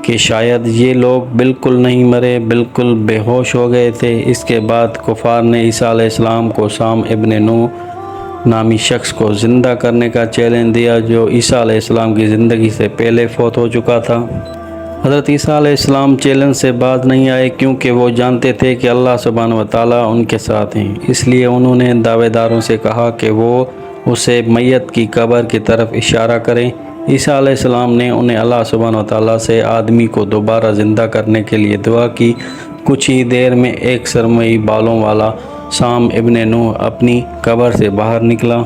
A: کہ شاید یہ لوگ بالکل نہیں مرے، بالکل بے ہوش ہو گئے تھے۔ اس کے بعد کفار نے عیسیٰ علیہ السلام کو سام ابن نوح نامی شخص کو زندہ کرنے کا چیلنج دیا جو عیسیٰ علیہ السلام کی زندگی سے پہلے فوت ہو چکا تھا۔ حضرت عیسیٰ علیہ السلام چیلنج سے باز نہیں آئے کیونکہ وہ جانتے تھے کہ اللہ سبحانہ وتعالیٰ ان کے ساتھ ہیں۔ اس لیے انہوں نے دعوے داروں سے کہا کہ وہ اسے میت کی قبر کی طرف اشارہ کریں۔ عیسیٰ علیہ السلام نے انہیں اللہ سبحانہ وتعالیٰ سے آدمی کو دوبارہ زندہ کرنے کے لیے دعا کی۔ کچھ ہی دیر میں ایک سرمئی بالوں والا سام ابن نوح اپنی قبر سے باہر نکلا۔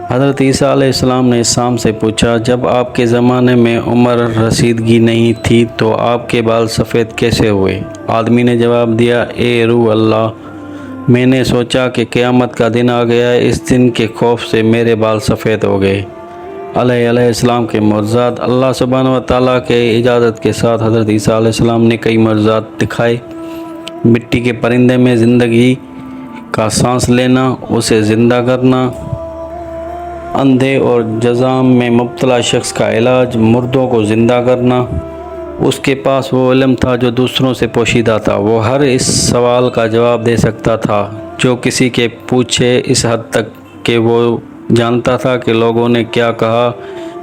A: حضرت عیسیٰ علیہ السلام نے سام سے پوچھا جب آپ کے زمانے میں عمر رسیدگی نہیں تھی تو آپ کے بال سفید کیسے ہوئے؟ آدمی نے جواب دیا اے روح اللہ، میں نے سوچا کہ قیامت کا دن آ گیا ہے، اس دن کے خوف سے میرے بال سفید ہو گئے۔ علیہ السلام کے معجزات۔ اللہ سبحانہ وتعالیٰ کے اجازت کے ساتھ حضرت عیسیٰ علیہ السلام نے کئی معجزات دکھائے۔ مٹی کے پرندے میں زندگی کا سانس لینا، اسے زندہ کرنا، اندھے اور جذام میں مبتلا شخص کا علاج، مردوں کو زندہ کرنا۔ اس کے پاس وہ علم تھا جو دوسروں سے پوشیدہ تھا۔ وہ ہر اس سوال کا جواب دے سکتا تھا جو کسی کے پوچھے، اس حد تک کہ وہ جانتا تھا کہ لوگوں نے کیا کہا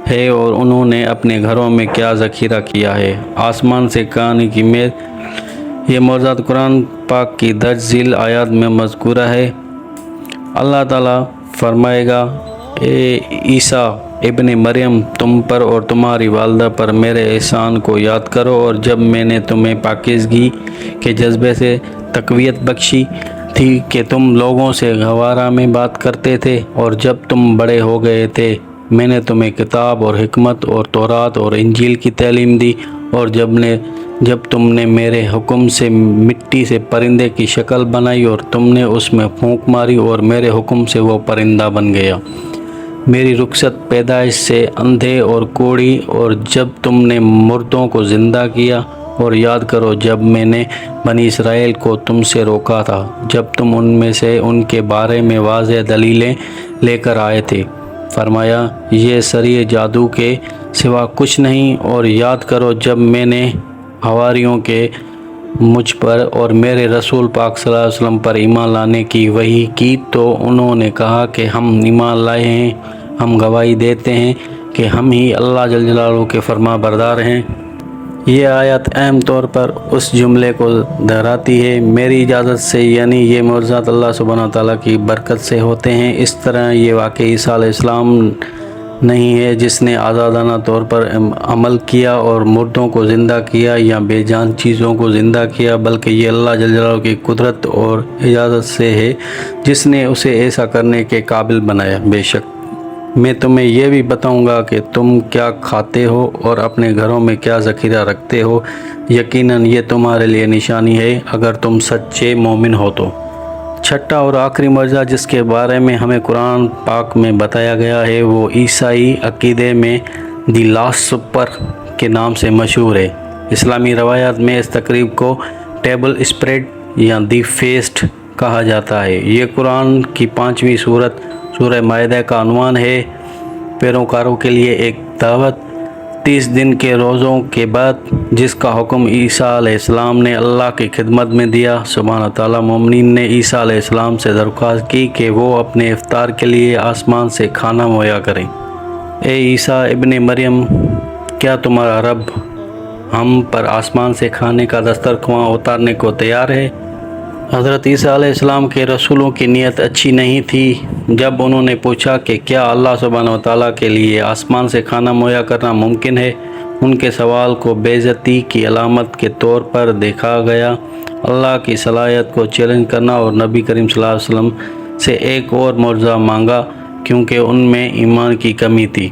A: ہے اور انہوں نے اپنے گھروں میں کیا ذخیرہ کیا ہے۔ آسمان سے کہانی کی میل، یہ معجزات قرآن پاک کی درج ذیل آیات میں مذکورہ ہے۔ اللہ تعالیٰ فرمائے گا، اے عیسیٰ ابن مریم، تم پر اور تمہاری والدہ پر میرے احسان کو یاد کرو، اور جب میں نے تمہیں پاکیزگی کے جذبے سے تقویت بخشی تھی کہ تم لوگوں سے گوارا میں بات کرتے تھے، اور جب تم بڑے ہو گئے تھے میں نے تمہیں کتاب اور حکمت اور تورات اور انجیل کی تعلیم دی، اور جب تم نے میرے حکم سے مٹی سے پرندے کی شکل بنائی اور تم نے اس میں پھونک ماری اور میرے حکم سے وہ پرندہ بن گیا، میری رخصت پیدائش سے اندھے اور کوڑی، اور جب تم نے مردوں کو زندہ کیا، اور یاد کرو جب میں نے بنی اسرائیل کو تم سے روکا تھا جب تم ان میں سے ان کے بارے میں واضح دلیلیں لے کر آئے تھے، فرمایا یہ سری جادو کے سوا کچھ نہیں، اور یاد کرو جب میں نے حواریوں کے مجھ پر اور میرے رسول پاک صلی اللہ علیہ وسلم پر ایمان لانے کی وحی کی تو انہوں نے کہا کہ ہم ایمان لائے ہیں، ہم گواہی دیتے ہیں کہ ہم ہی اللہ جل جلالہ کے فرما بردار ہیں۔ یہ آیت اہم طور پر اس جملے کو دہراتی ہے، میری اجازت سے، یعنی یہ معجزات اللہ سبحانہ تعالیٰ کی برکت سے ہوتے ہیں۔ اس طرح یہ واقعی عیسیٰ علیہ السلام نہیں ہے جس نے آزادانہ طور پر عمل کیا اور مردوں کو زندہ کیا یا بے جان چیزوں کو زندہ کیا، بلکہ یہ اللہ جل جلالہ کی قدرت اور اجازت سے ہے جس نے اسے ایسا کرنے کے قابل بنایا۔ بے شک میں تمہیں یہ بھی بتاؤں گا کہ تم کیا کھاتے ہو اور اپنے گھروں میں کیا ذخیرہ رکھتے ہو، یقیناً یہ تمہارے لیے نشانی ہے اگر تم سچے مومن ہو تو۔ چھٹا اور آخری معجزہ جس کے بارے میں ہمیں قرآن پاک میں بتایا گیا ہے وہ عیسائی عقیدے میں دی لاسٹ سپر کے نام سے مشہور ہے۔ اسلامی روایات میں اس تقریب کو ٹیبل اسپریڈ یا دی فیسٹ کہا جاتا ہے۔ یہ قرآن کی 5ویں سورت سورہ مائدہ کا عنوان ہے۔ پیروکاروں کے لیے ایک دعوت، 30 دن کے روزوں کے بعد جس کا حکم عیسیٰ علیہ السلام نے اللہ کی خدمت میں دیا، سبحانہ تعالیٰ مومنین نے عیسیٰ علیہ السلام سے درخواست کی کہ وہ اپنے افطار کے لیے آسمان سے کھانا مہیا کریں۔ اے عیسیٰ ابن مریم، کیا تمہارا رب ہم پر آسمان سے کھانے کا دسترخواں اتارنے کو تیار ہے؟ حضرت عیسیٰ علیہ السلام کے رسولوں کی نیت اچھی نہیں تھی۔ جب انہوں نے پوچھا کہ کیا اللہ سبحانہ تعالیٰ کے لیے آسمان سے کھانا مہیا کرنا ممکن ہے، ان کے سوال کو بے عزتی کی علامت کے طور پر دیکھا گیا۔ اللہ کی صلاحیت کو چیلنج کرنا، اور نبی کریم صلی اللہ علیہ وسلم سے ایک اور معجزہ مانگا کیونکہ ان میں ایمان کی کمی تھی۔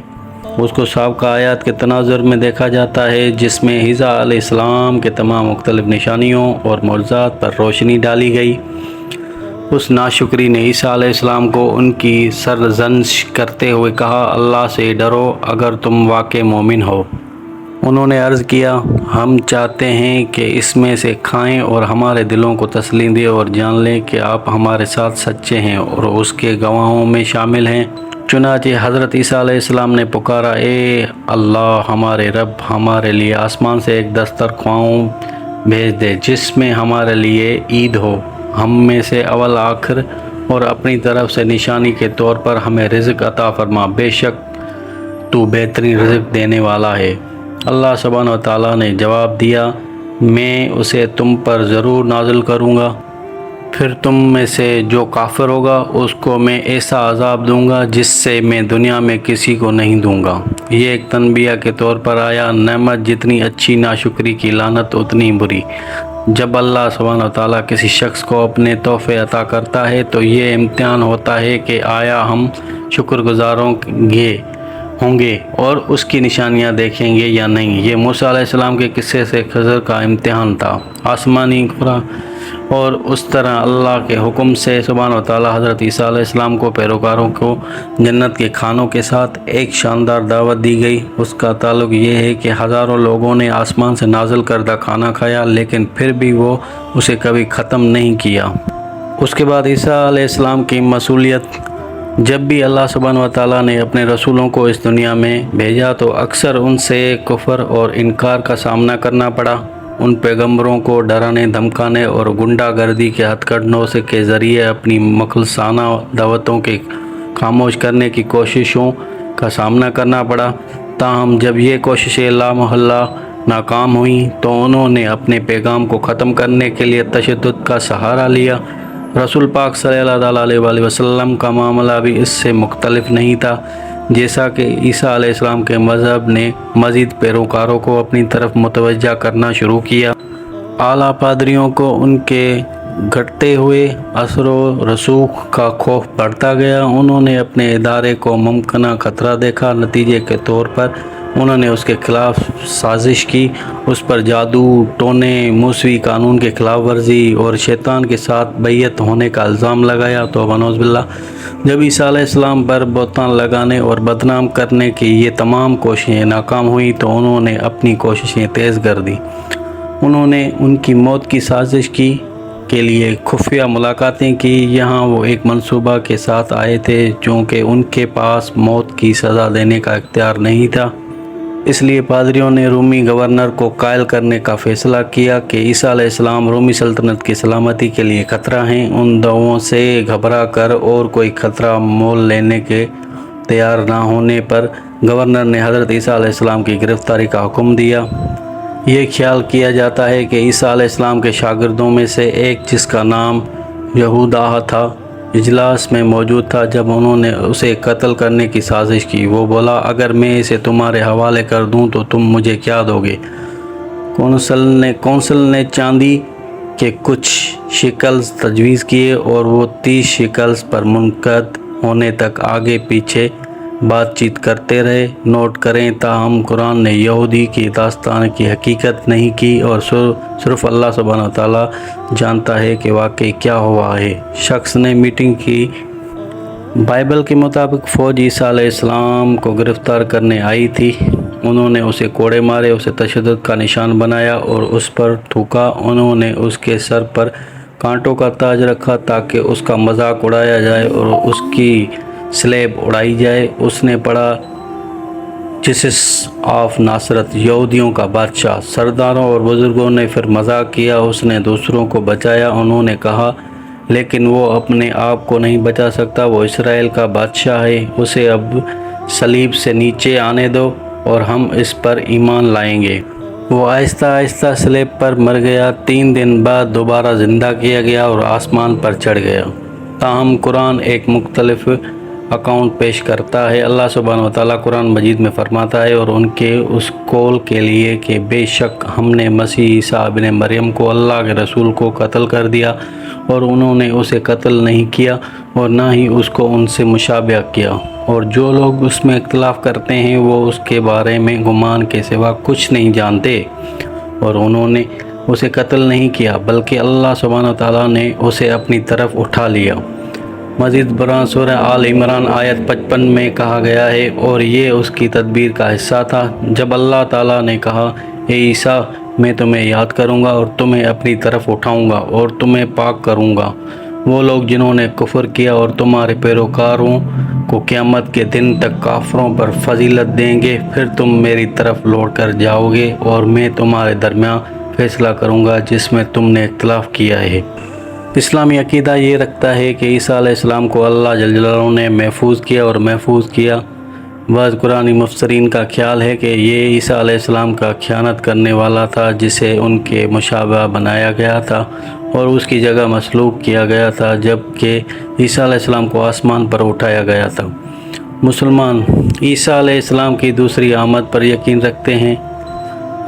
A: اس کو سابقہ آیات کے تناظر میں دیکھا جاتا ہے جس میں عیسیٰ علیہ السلام کے تمام مختلف نشانیوں اور معجزات پر روشنی ڈالی گئی۔ اس ناشکری نے عیسیٰ علیہ السلام کو ان کی سرزنش کرتے ہوئے کہا، اللہ سے ڈرو اگر تم واقعی مومن ہو۔ انہوں نے عرض کیا، ہم چاہتے ہیں کہ اس میں سے کھائیں اور ہمارے دلوں کو تسلی دیں اور جان لیں کہ آپ ہمارے ساتھ سچے ہیں اور اس کے گواہوں میں شامل ہیں۔ چنانچہ حضرت عیسیٰ علیہ السلام نے پکارا، اے اللہ ہمارے رب، ہمارے لیے آسمان سے ایک دسترخواں بھیج دے جس میں ہمارے لیے عید ہو، ہم میں سے اول آخر، اور اپنی طرف سے نشانی کے طور پر ہمیں رزق عطا فرما، بے شک تو بہترین رزق دینے والا ہے۔ اللہ سبحانہ و تعالیٰ نے جواب دیا، میں اسے تم پر ضرور نازل کروں گا، پھر تم میں سے جو کافر ہوگا اس کو میں ایسا عذاب دوں گا جس سے میں دنیا میں کسی کو نہیں دوں گا۔ یہ ایک تنبیہ کے طور پر آیا، نعمت جتنی اچھی ناشکری کی لعنت اتنی بری۔ جب اللہ سبحانہ تعالیٰ کسی شخص کو اپنے تحفے عطا کرتا ہے تو یہ امتحان ہوتا ہے کہ آیا ہم شکر گزاروں ہوں گے اور اس کی نشانیاں دیکھیں گے یا نہیں۔ یہ موسیٰ علیہ السلام کے قصے سے خضر کا امتحان تھا۔ آسمانی اور اس طرح اللہ کے حکم سے سبحانہ وتعالی حضرت عیسیٰ علیہ السلام کو پیروکاروں کو جنت کے کھانوں کے ساتھ ایک شاندار دعوت دی گئی۔ اس کا تعلق یہ ہے کہ ہزاروں لوگوں نے آسمان سے نازل کردہ کھانا کھایا لیکن پھر بھی وہ اسے کبھی ختم نہیں کیا۔ اس کے بعد عیسیٰ علیہ السلام کی مصلوبیت جب بھی اللہ سبحانہ و تعالیٰ نے اپنے رسولوں کو اس دنیا میں بھیجا تو اکثر ان سے کفر اور انکار کا سامنا کرنا پڑا۔ ان پیغمبروں کو ڈرانے دھمکانے اور غنڈہ گردی کے ہتھ کنڈوں کے ذریعے اپنی مخلصانہ دعوتوں کے خاموش کرنے کی کوششوں کا سامنا کرنا پڑا۔ تاہم جب یہ کوششیں لامحالہ ناکام ہوئیں تو انہوں نے اپنے پیغام کو ختم کرنے کے لیے تشدد کا سہارا لیا۔ رسول پاک صلی اللہ علیہ وآلہ وسلم کا معاملہ بھی اس سے مختلف نہیں تھا۔ جیسا کہ عیسیٰ علیہ السلام کے مذہب نے مزید پیروکاروں کو اپنی طرف متوجہ کرنا شروع کیا، اعلیٰ پادریوں کو ان کے گھٹتے ہوئے اثر و رسوخ کا خوف بڑھتا گیا۔ انہوں نے اپنے ادارے کو ممکنہ خطرہ دیکھا۔ نتیجے کے طور پر انہوں نے اس کے خلاف سازش کی، اس پر جادو ٹونے، موسوی قانون کے خلاف ورزی اور شیطان کے ساتھ بیعت ہونے کا الزام لگایا۔ توبہ نعوذ باللہ۔ جب عیسیٰ علیہ السلام پر بہتان لگانے اور بدنام کرنے کی یہ تمام کوششیں ناکام ہوئیں تو انہوں نے اپنی کوششیں تیز کر دیں۔ انہوں نے ان کی موت کی سازش کی کے لیے خفیہ ملاقاتیں کی۔ یہاں وہ ایک منصوبہ کے ساتھ آئے تھے چونکہ ان کے پاس موت کی سزا دینے کا اختیار نہیں تھا۔ اس لیے پادریوں نے رومی گورنر کو قائل کرنے کا فیصلہ کیا کہ عیسیٰ علیہ السلام رومی سلطنت کی سلامتی کے لیے خطرہ ہیں۔ ان دعووں سے گھبرا کر اور کوئی خطرہ مول لینے کے تیار نہ ہونے پر گورنر نے حضرت عیسیٰ علیہ السلام کی گرفتاری کا حکم دیا۔ یہ خیال کیا جاتا ہے کہ عیسیٰ علیہ السلام کے شاگردوں میں سے ایک، جس کا نام یہوداہ تھا، اجلاس میں موجود تھا جب انہوں نے اسے قتل کرنے کی سازش کی۔ وہ بولا، اگر میں اسے تمہارے حوالے کر دوں تو تم مجھے کیا دو گے؟ کونسل نے چاندی کے کچھ شیکلز تجویز کیے اور وہ 30 شیکلز پر منعقد ہونے تک آگے پیچھے بات چیت کرتے رہے۔ نوٹ کریں، تاہم قرآن نے یہودی کی داستان کی حقیقت نہیں کی اور صرف اللہ سبحانہ تعالیٰ جانتا ہے کہ واقعی کیا ہوا ہے۔ شخص نے میٹنگ کی۔ بائبل کے مطابق فوج عیسیٰ علیہ السلام کو گرفتار کرنے آئی تھی۔ انہوں نے اسے کوڑے مارے، اسے تشدد کا نشان بنایا اور اس پر تھوکا۔ انہوں نے اس کے سر پر کانٹوں کا تاج رکھا تاکہ اس کا مذاق اڑایا جائے اور اس کی سلیب اڑائی جائے۔ اس نے پڑھا، جیسس آف ناصرت، یہودیوں کا بادشاہ۔ سرداروں اور بزرگوں نے پھر مذاق کیا۔ اس نے دوسروں کو بچایا۔ انہوں نے کہا، لیکن وہ اپنے آپ کو نہیں بچا سکتا، وہ اسرائیل کا بادشاہ ہے۔ اسے اب صلیب سے نیچے آنے دو اور ہم اس پر ایمان لائیں گے۔ وہ آہستہ آہستہ صلیب پر مر گیا۔ 3 دن بعد دوبارہ زندہ کیا گیا اور آسمان پر چڑھ گیا۔ تاہم قرآن ایک مختلف اکاؤنٹ پیش کرتا ہے۔ اللہ سبحانہ وتعالیٰ قرآن مجید میں فرماتا ہے، اور ان کے اس قول کے لیے کہ بے شک ہم نے مسیح عیسیٰ ابن مریم کو، اللہ کے رسول کو قتل کر دیا، اور انہوں نے اسے قتل نہیں کیا اور نہ ہی اس کو ان سے مشابہ کیا، اور جو لوگ اس میں اختلاف کرتے ہیں وہ اس کے بارے میں گمان کے سوا کچھ نہیں جانتے، اور انہوں نے اسے قتل نہیں کیا بلکہ اللہ سبحانہ تعالیٰ نے اسے اپنی طرف اٹھا لیا۔ مزید برآں سورہ آل عمران آیت 55 میں کہا گیا ہے، اور یہ اس کی تدبیر کا حصہ تھا جب اللہ تعالیٰ نے کہا، اے عیسیٰ، میں تمہیں یاد کروں گا اور تمہیں اپنی طرف اٹھاؤں گا اور تمہیں پاک کروں گا۔ وہ لوگ جنہوں نے کفر کیا اور تمہارے پیروکاروں کو قیامت کے دن تک کافروں پر فضیلت دیں گے، پھر تم میری طرف لوٹ کر جاؤ گے اور میں تمہارے درمیان فیصلہ کروں گا جس میں تم نے اختلاف کیا ہے۔ اسلامی عقیدہ یہ رکھتا ہے کہ عیسیٰ علیہ السلام کو اللہ جل جلالہ نے محفوظ کیا۔ بعض قرآنی مفسرین کا خیال ہے کہ یہ عیسیٰ علیہ السلام کا خیانت کرنے والا تھا جسے ان کے مشابہ بنایا گیا تھا اور اس کی جگہ مسلوب کیا گیا تھا، جبکہ عیسیٰ علیہ السلام کو آسمان پر اٹھایا گیا تھا۔ مسلمان عیسیٰ علیہ السلام کی دوسری آمد پر یقین رکھتے ہیں۔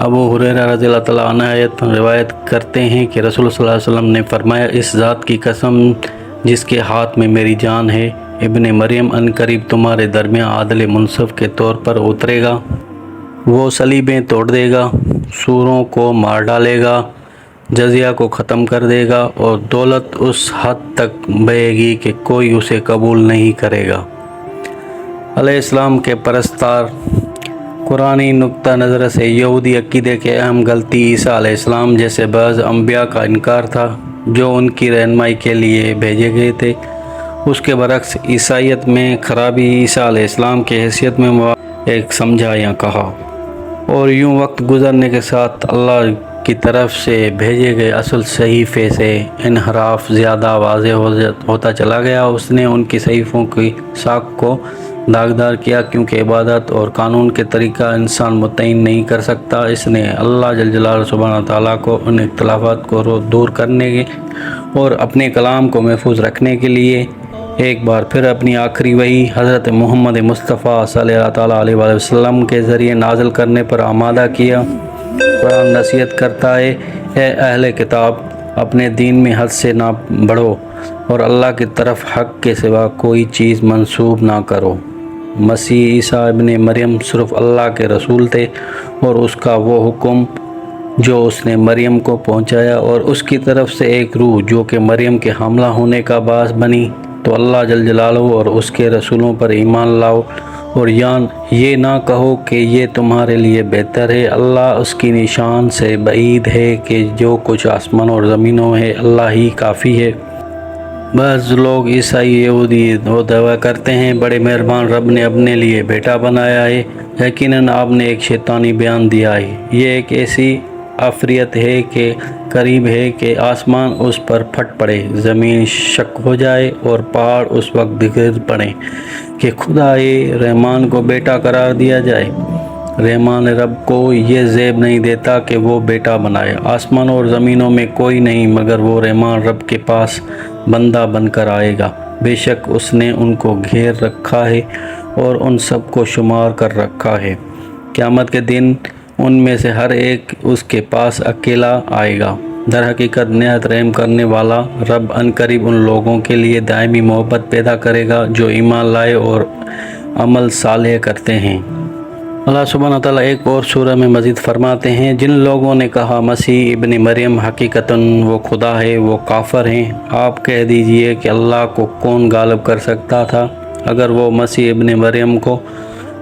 A: ابو ہریرہ رضی اللہ تعالیٰ عنہ روایت کرتے ہیں کہ رسول صلی اللہ علیہ وسلم نے فرمایا، اس ذات کی قسم جس کے ہاتھ میں میری جان ہے، ابن مریم عنقریب تمہارے درمیان عادل منصف کے طور پر اترے گا۔ وہ صلیبیں توڑ دے گا، سوروں کو مار ڈالے گا، جزیہ کو ختم کر دے گا، اور دولت اس حد تک بڑھے گی کہ کوئی اسے قبول نہیں کرے گا۔ علیہ السلام کے پرستار قرآنی نقطہ نظر سے یہودی عقیدے کے اہم غلطی عیسیٰ علیہ السلام جیسے بعض انبیاء کا انکار تھا جو ان کی رہنمائی کے لیے بھیجے گئے تھے۔ اس کے برعکس عیسائیت میں خرابی عیسیٰ علیہ السلام کی حیثیت میں ایک سمجھا یا کہا، اور یوں وقت گزرنے کے ساتھ اللہ کی طرف سے بھیجے گئے اصل صحیفے سے انحراف زیادہ واضح ہوتا چلا گیا۔ اس نے ان کی صحیفوں کی ساکھ کو داغدار کیا، کیونکہ عبادت اور قانون کے طریقہ انسان متعین نہیں کر سکتا۔ اس نے اللہ جل جلالہ سبحانہ تعالیٰ کو ان اختلافات کو دور کرنے کے اور اپنے کلام کو محفوظ رکھنے کے لیے ایک بار پھر اپنی آخری وحی حضرت محمد مصطفیٰ صلی اللہ تعالیٰ علیہ وسلم کے ذریعے نازل کرنے پر آمادہ کیا۔ قرآن نصیحت کرتا ہے، اے اہل کتاب، اپنے دین میں حد سے نہ بڑھو اور اللہ کی طرف حق کے سوا کوئی چیز منسوب نہ کرو۔ مسیح عیسیٰ ابن مریم صرف اللہ کے رسول تھے، اور اس کا وہ حکم جو اس نے مریم کو پہنچایا، اور اس کی طرف سے ایک روح جو کہ مریم کے حاملہ ہونے کا باعث بنی، تو اللہ جل جلالہ اور اس کے رسولوں پر ایمان لاؤ، اور یہ نہ کہو کہ یہ تمہارے لیے بہتر ہے۔ اللہ اس کی نشان سے بعید ہے کہ جو کچھ آسمان اور زمینوں ہے اللہ ہی کافی ہے۔ بعض لوگ عیسائی یہودی وہ دعویٰ کرتے ہیں، بڑے مہربان رب نے اپنے لیے بیٹا بنایا ہے۔ یقیناً آپ نے ایک شیطانی بیان دیا ہے۔ یہ ایک ایسی عفریت ہے کہ قریب ہے کہ آسمان اس پر پھٹ پڑے، زمین شق ہو جائے اور پہاڑ اس وقت گر پڑیں کہ خدائے رحمان کو بیٹا قرار دیا جائے۔ رحمان رب کو یہ زیب نہیں دیتا کہ وہ بیٹا بنائے۔ آسمان اور زمینوں میں کوئی نہیں مگر وہ رحمان رب کے پاس بندہ بن کر آئے گا۔ بے شک اس نے ان کو گھیر رکھا ہے اور ان سب کو شمار کر رکھا ہے۔ قیامت کے دن ان میں سے ہر ایک اس کے پاس اکیلا آئے گا۔ در حقیقت نہایت رحم کرنے والا رب عنقریب ان لوگوں کے لیے دائمی محبت پیدا کرے گا جو ایمان لائے اور عمل صالح کرتے ہیں۔ اللہ سبحانہ تعالیٰ ایک اور سورہ میں مزید فرماتے ہیں، جن لوگوں نے کہا مسیح ابن مریم حقیقتاً وہ خدا ہے، وہ کافر ہیں۔ آپ کہہ دیجئے کہ اللہ کو کون غالب کر سکتا تھا اگر وہ مسیح ابن مریم کو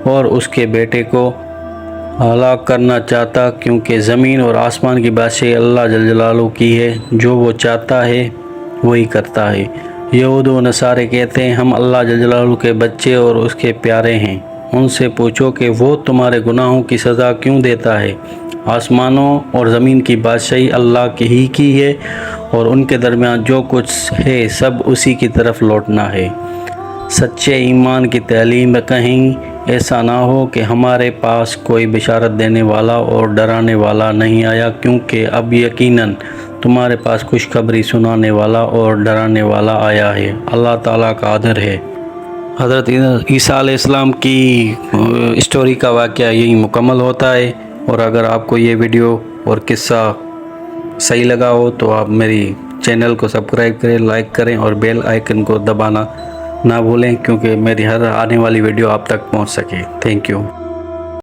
A: اور اس کے بیٹے کو ہلاک کرنا چاہتا، کیونکہ زمین اور آسمان کی بادشاہی اللہ جل جلالہ کی ہے، جو وہ چاہتا ہے وہی کرتا ہے۔ یہود و نصارے کہتے ہیں ہم اللہ جل جلالہ کے بچے اور اس کے پیارے ہیں۔ ان سے پوچھو کہ وہ تمہارے گناہوں کی سزا کیوں دیتا ہے؟ آسمانوں اور زمین کی بادشاہی اللہ کی ہے، اور ان کے درمیان جو کچھ ہے سب اسی کی طرف لوٹنا ہے۔ سچے ایمان کی تعلیم کہیں ایسا نہ ہو کہ ہمارے پاس کوئی بشارت دینے والا اور ڈرانے والا نہیں آیا، کیونکہ اب یقیناً تمہارے پاس خوشخبری سنانے والا اور ڈرانے والا آیا ہے۔ اللہ تعالیٰ قادر ہے۔ حضرت عیسیٰ علیہ السلام کی اسٹوری کا واقعہ یہی مکمل ہوتا ہے، اور اگر آپ کو یہ ویڈیو اور قصہ صحیح لگا ہو تو آپ میری چینل کو سبسکرائب کریں، لائک کریں اور بیل آئیکن کو دبانا نہ بھولیں، کیونکہ میری ہر آنے والی ویڈیو آپ تک پہنچ سکے۔ Thank you.